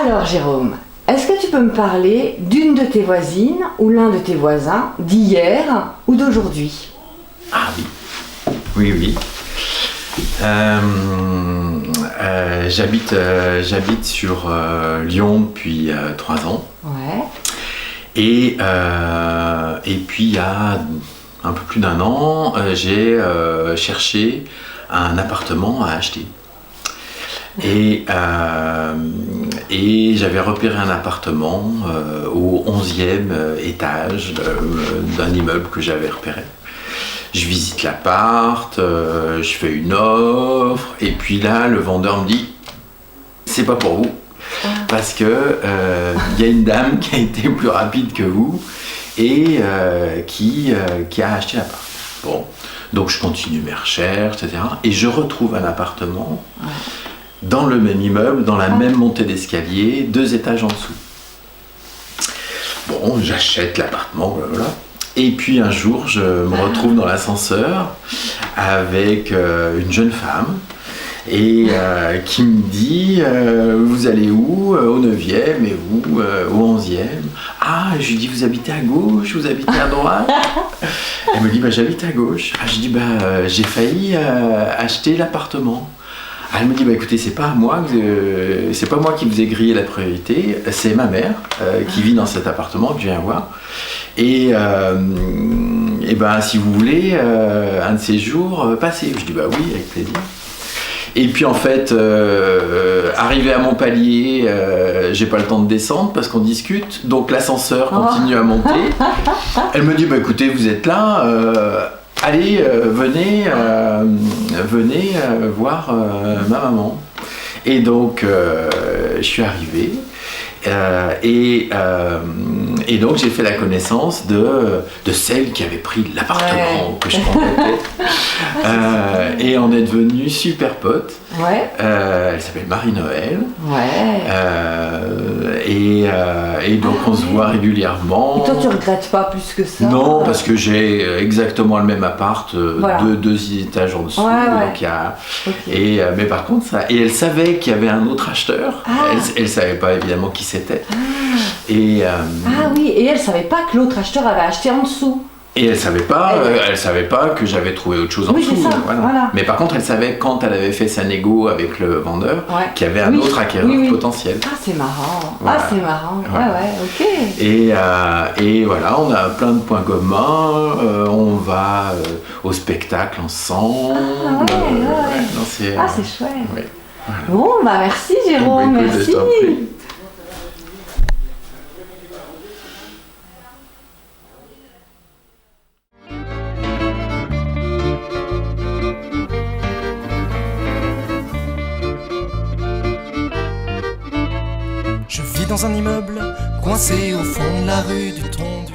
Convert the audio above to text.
Alors Jérôme, est-ce que tu peux me parler d'une de tes voisines ou l'un de tes voisins d'hier ou d'aujourd'hui? Ah oui, oui, oui. J'habite sur Lyon depuis 3 ans. Ouais. Et puis il y a un peu plus d'1 an, j'ai cherché un appartement à acheter. Et j'avais repéré un appartement au 11e étage d'un immeuble que j'avais repéré. Je visite l'appart, je fais une offre, et puis là, le vendeur me dit « c'est pas pour vous, parce que y a une dame qui a été plus rapide que vous et qui a acheté l'appart. » Bon, donc je continue mes recherches, etc. Et je retrouve un appartement dans le même immeuble, dans la même montée d'escalier, 2 étages en dessous. Bon, j'achète l'appartement, voilà. Et puis un jour, je me retrouve dans l'ascenseur avec une jeune femme et qui me dit vous allez où? Au 9e et vous au 11e. Ah, je lui dis vous habitez à gauche, vous habitez à droite? Elle me dit j'habite à gauche. Ah, je dis j'ai failli acheter l'appartement. Elle me dit écoutez, c'est pas moi qui vous ai grillé la priorité, c'est ma mère qui vit dans cet appartement que je viens voir. Et si vous voulez un de ces jours, passez. Je dis oui, avec plaisir. Et puis en fait, arrivé à mon palier, j'ai pas le temps de descendre parce qu'on discute, donc l'ascenseur continue à monter. Elle me dit écoutez, vous êtes là, allez, venez voir ma maman. Et donc je suis arrivé et donc j'ai fait la connaissance de celle qui avait pris l'appartement que je comptais. Et on est devenus super potes. Elle s'appelle Marie-Noël. Et donc on se voit régulièrement. Et toi tu regrettes pas plus que ça? Non, parce que j'ai exactement le même appart, 2 étages en dessous. Donc mais par contre ça. Et elle savait qu'il y avait un autre acheteur. Elle savait pas évidemment qui c'était. Et elle savait pas que l'autre acheteur avait acheté en dessous. Et elle savait pas que j'avais trouvé autre chose en dessous. C'est ça, voilà. Mais par contre, elle savait quand elle avait fait sa négo avec le vendeur qu'il y avait un autre acquéreur potentiel. Ah, c'est marrant. Voilà. Ah, c'est marrant. Voilà. Ok. Et voilà, on a plein de points communs. On va au spectacle ensemble. C'est chouette. Ouais. Voilà. Bon, merci Jérôme, merci. Je vis dans un immeuble coincé au fond de la rue du Tondu.